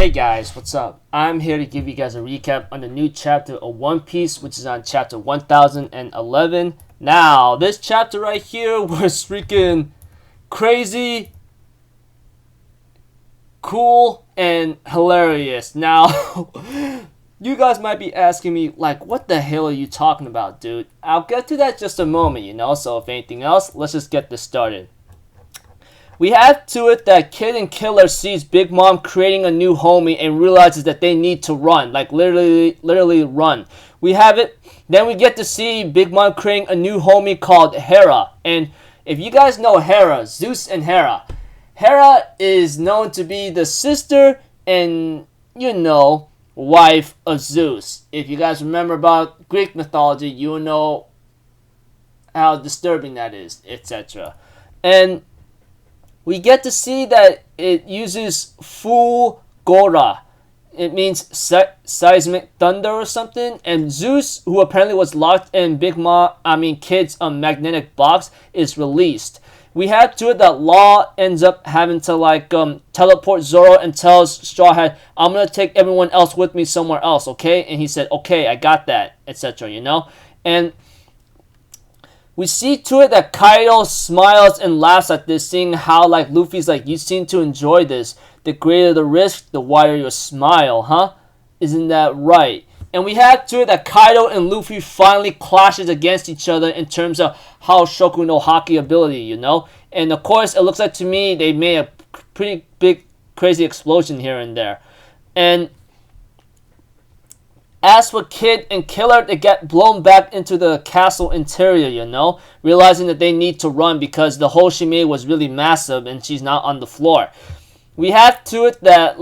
Hey guys, what's up? I'm here to give you guys a recap on the new chapter of One Piece, which is on chapter 1011. Now, this chapter right here was freaking crazy, cool, and hilarious. Now, you guys might be asking me, like, what the hell are you talking about, dude? I'll get to that just a moment, so if anything else, let's just get this started. We have to it that Kid and Killer sees Big Mom creating a new homie and realizes that they need to run, like literally run. We have it. Then we get to see Big Mom creating a new homie called Hera. And if you guys know Hera, Zeus and Hera, Hera is known to be the sister and, wife of Zeus. If you guys remember about Greek mythology, you know how disturbing that is, etc. And we get to see that it uses full Gora. It means seismic thunder or something. And Zeus, who apparently was locked in Kid's magnetic box, is released. We have to it that Law ends up having to teleport Zoro and tells Straw Hat, I'm gonna take everyone else with me somewhere else, okay? And he said, okay, I got that, etc. And we see to it that Kaido smiles and laughs at this, seeing how Luffy's you seem to enjoy this. The greater the risk, the wider your smile, huh? Isn't that right? And we have to it that Kaido and Luffy finally clashes against each other in terms of how Shoku no Haki ability, And of course, it looks like to me they made a pretty big, crazy explosion here and there. And as for Kid and Killer, they get blown back into the castle interior, realizing that they need to run because the hole she made was really massive and she's not on the floor. We have to it that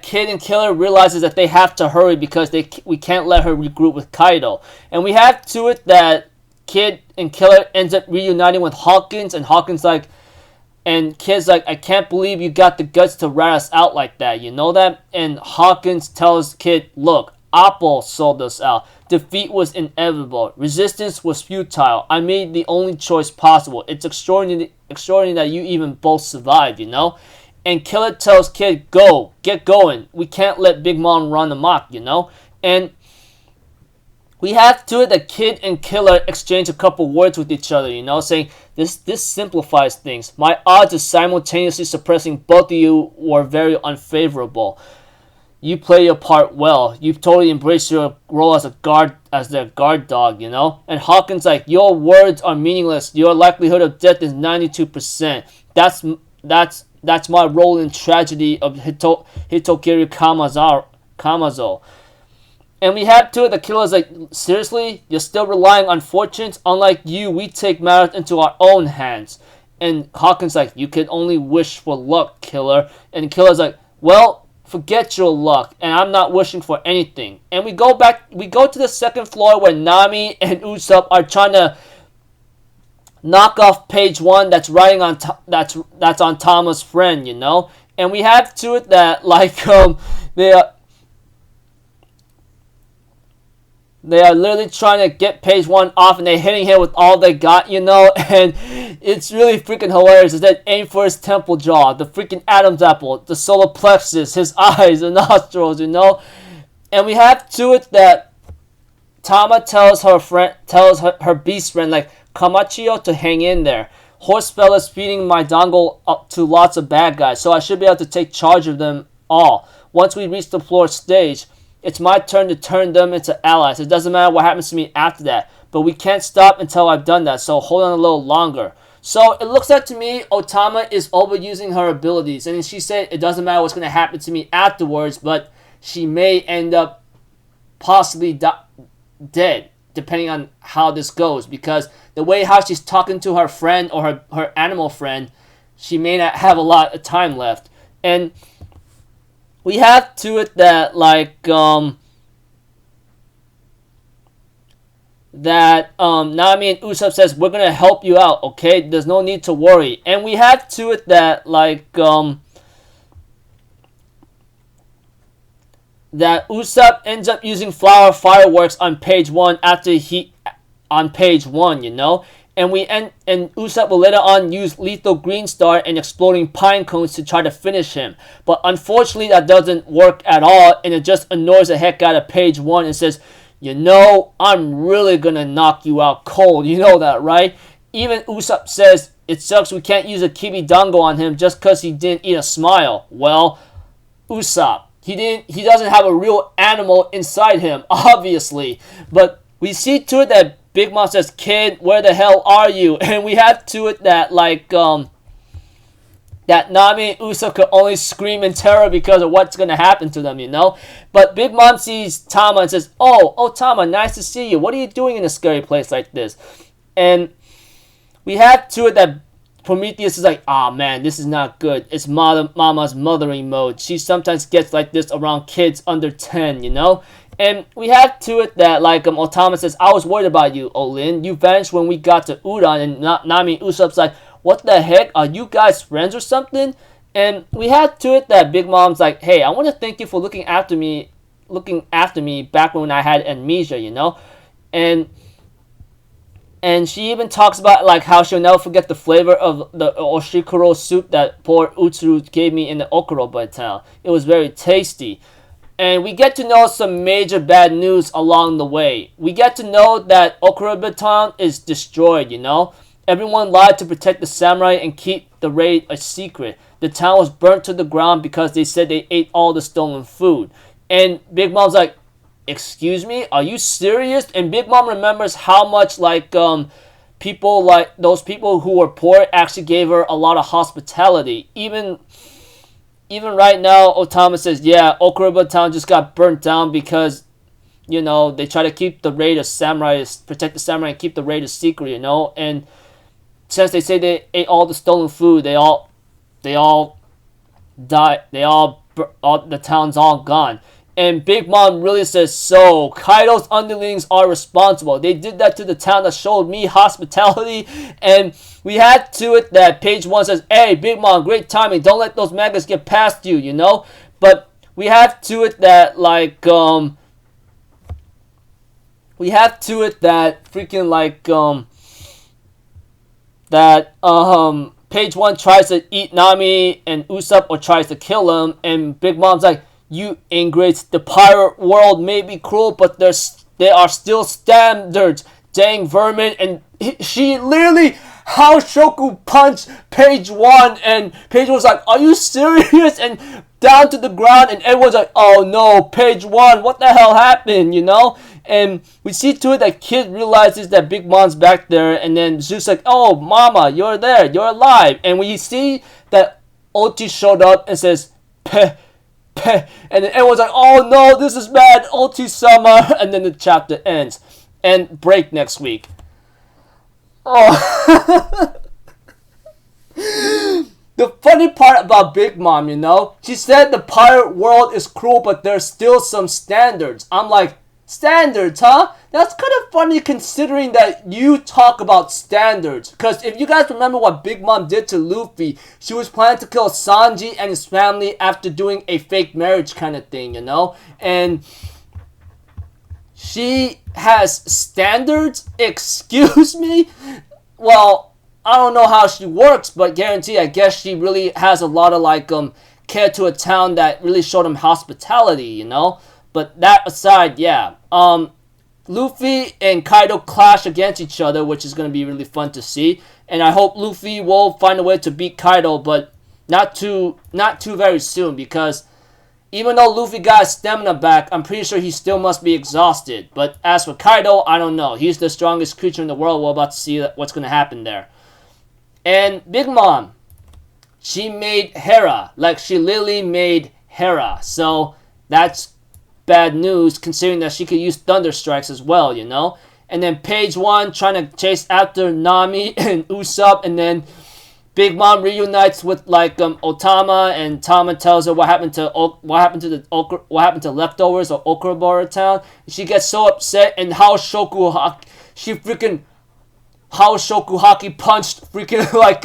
Kid and Killer realizes that they have to hurry because we can't let her regroup with Kaido. And we have to it that Kid and Killer ends up reuniting with Hawkins, and Hawkins and Kid's I can't believe you got the guts to rat us out like that. You know that? And Hawkins tells Kid, look, Apple sold us out. Defeat was inevitable. Resistance was futile. I made the only choice possible. It's extraordinary that you even both survived, And Killer tells Kid, go, get going. We can't let Big Mom run amok, And we have to it that Kid and Killer exchange a couple words with each other, saying, this simplifies things. My odds of simultaneously suppressing both of you were very unfavorable. You play your part well. You've totally embraced your role as their guard dog, And Hawkins your words are meaningless. Your likelihood of death is 92%. That's my role in tragedy of Hitokiri Kamazo. And we have to it, the Killer's seriously? You're still relying on fortunes? Unlike you, we take matters into our own hands. And Hawkins you can only wish for luck, Killer. And Killer's well, forget your luck, and I'm not wishing for anything. And we go to the second floor where Nami and Usopp are trying to knock off page 1 that's writing on that's on Tama's friend, And we have to it that they are literally trying to get page 1 off, and they're hitting him with all they got, And it's really freaking hilarious. It's that aim for his temple jaw, the freaking Adam's apple, the solar plexus, his eyes, the nostrils, And we have to it that Tama tells her beast friend, Kamachio to hang in there. Horsefell is feeding my dongle up to lots of bad guys, so I should be able to take charge of them all. Once we reach the floor stage, it's my turn to turn them into allies. It doesn't matter what happens to me after that. But we can't stop until I've done that, so hold on a little longer. So it looks like to me, Otama is overusing her abilities. And she said it doesn't matter what's going to happen to me afterwards, but she may end up possibly dead, depending on how this goes. Because the way how she's talking to her friend or her animal friend, she may not have a lot of time left. And we have to it that Nami and Usopp says, we're gonna help you out, okay? There's no need to worry. And we have to it that that Usopp ends up using flower fireworks on page 1 on page 1, and Usopp will later on use Lethal Green Star and Exploding Pine Cones to try to finish him. But unfortunately, that doesn't work at all, and it just annoys the heck out of Page One and says, you know, I'm really gonna knock you out cold. You know that, right? Even Usopp says, it sucks we can't use a Kibidango on him just because he didn't eat a smile. Well, Usopp, he doesn't have a real animal inside him, obviously. But we see to it that Big Mom says, kid, where the hell are you? And we have to it that, like, that Nami and Usopp could only scream in terror because of what's going to happen to them, you know? But Big Mom sees Tama and says, oh, Tama, nice to see you. What are you doing in a scary place like this? And we have to it that Prometheus is like, ah, man, this is not good. It's Mama's mothering mode. She sometimes gets like this around kids under 10, you know? And we have to it that, like, Otama says, I was worried about you, Olin. You vanished when we got to Udon, and Nami and Usopp's like, what the heck? Are you guys friends or something? And we had to it that Big Mom's like, hey, I want to thank you for looking after me back when I had amnesia, you know? And she even talks about, like, how she'll never forget the flavor of the oshikoro soup that poor Utsuru gave me in the Okuroba town. It was very tasty. And we get to know some major bad news along the way. We get to know that Okuroba town is destroyed, you know? Everyone lied to protect the samurai and keep the raid a secret. The town was burnt to the ground because they said they ate all the stolen food. And Big Mom's like, excuse me? Are you serious? And Big Mom remembers how much, like, people, like, those people who were poor actually gave her a lot of hospitality. Even right now, Otama says, yeah, Okuroba town just got burnt down because, you know, they try to keep the raid of samurai, protect the samurai and keep the raid a secret, you know? And since they say they ate all the stolen food, they all died. The town's all gone. And Big Mom really says, so Kaido's underlings are responsible. They did that to the town that showed me hospitality. And we had to it that Page One says, hey, Big Mom, great timing. Don't let those maggots get past you, you know? But we have to it that, like, we have to it that freaking, like, Page One tries to eat Nami and Usopp or tries to kill him, and Big Mom's like, you ingrates, the pirate world may be cruel, but they are still standards, dang vermin. And she literally Haoshoku punched Page One, and Page One's like, are you serious? And down to the ground, and everyone's like, oh no, Page One, what the hell happened, you know? And we see to it that Kid realizes that Big Mom's back there, and then Zeus like, oh, Mama, you're there, you're alive. And we see that Oti showed up and says, peh, peh, and then everyone's like, oh no, this is bad, Oti-sama, and then the chapter ends. And break next week. Oh. The funny part about Big Mom, you know, she said the pirate world is cruel, but there's still some standards. I'm like, standards, huh? That's kind of funny considering that you talk about standards. Because if you guys remember what Big Mom did to Luffy, she was planning to kill Sanji and his family after doing a fake marriage kind of thing, you know? And she has standards? Excuse me? Well, I don't know how she works, but guarantee, I guess she really has a lot of, like, care to a town that really showed them hospitality, you know? But that aside, yeah. Luffy and Kaido clash against each other, which is going to be really fun to see. And I hope Luffy will find a way to beat Kaido, but not too very soon, because even though Luffy got his stamina back, I'm pretty sure he still must be exhausted. But as for Kaido, I don't know. He's the strongest creature in the world. We're about to see what's going to happen there. And Big Mom, she made Hera. Like, she literally made Hera. So that's bad news, considering that she could use Thunder Strikes as well, you know? And then Page One trying to chase after Nami and Usopp, and then Big Mom reunites with, like, Otama, and Tama tells her what happened to leftovers of Okuroba town. She gets so upset, and she freaking Haoshoku Haki punched freaking like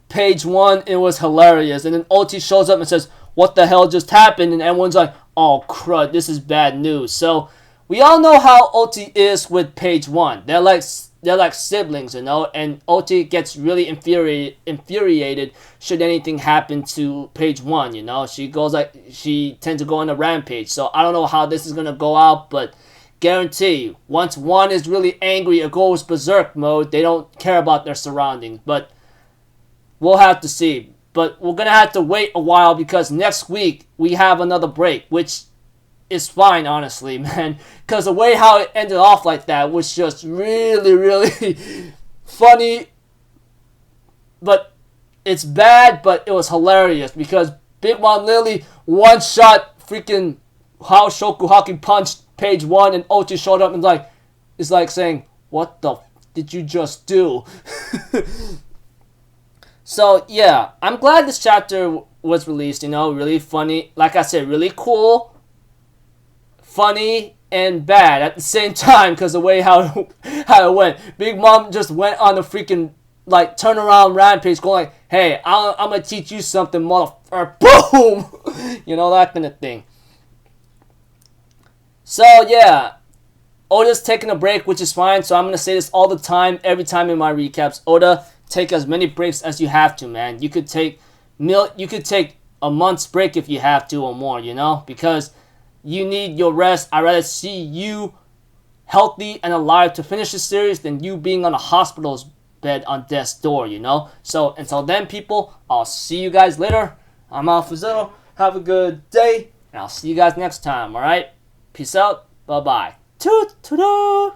Page One. It was hilarious. And then Oti shows up and says, what the hell just happened? And everyone's like, oh crud, this is bad news. So we all know how Oti is with Page One. They're like they're like siblings, you know, and Oti gets really infuriated should anything happen to page 1, you know. She tends to go on a rampage. So I don't know how this is gonna go out, but guarantee you, once one is really angry or goes berserk mode, they don't care about their surroundings. But we'll have to see. But we're gonna have to wait a while because next week we have another break, which is fine, honestly, man. Because the way how it ended off like that was just really, really funny. But it's bad, but it was hilarious because Big Mom literally one-shot freaking how Shokuhaki punched page 1 and Ochi showed up and it's like saying, what the did you just do? So yeah, I'm glad this chapter was released, you know, really funny. Like I said, really cool, funny, and bad at the same time because the way how it went. Big Mom just went on a freaking like turnaround rampage going like, hey, I'm gonna teach you something, motherfucker. Boom! You know, that kind of thing. So yeah, Oda's taking a break, which is fine. So I'm gonna say this all the time, every time in my recaps. Oda, take as many breaks as you have to, man. You could take a month's break if you have to or more, you know, because you need your rest. I'd rather see you healthy and alive to finish the series than you being on a hospital's bed on death's door, you know. So until then, people, I'll see you guys later. I'm Alpha Zero. Have a good day, and I'll see you guys next time. All right. Peace out. Bye-bye. Toot toot.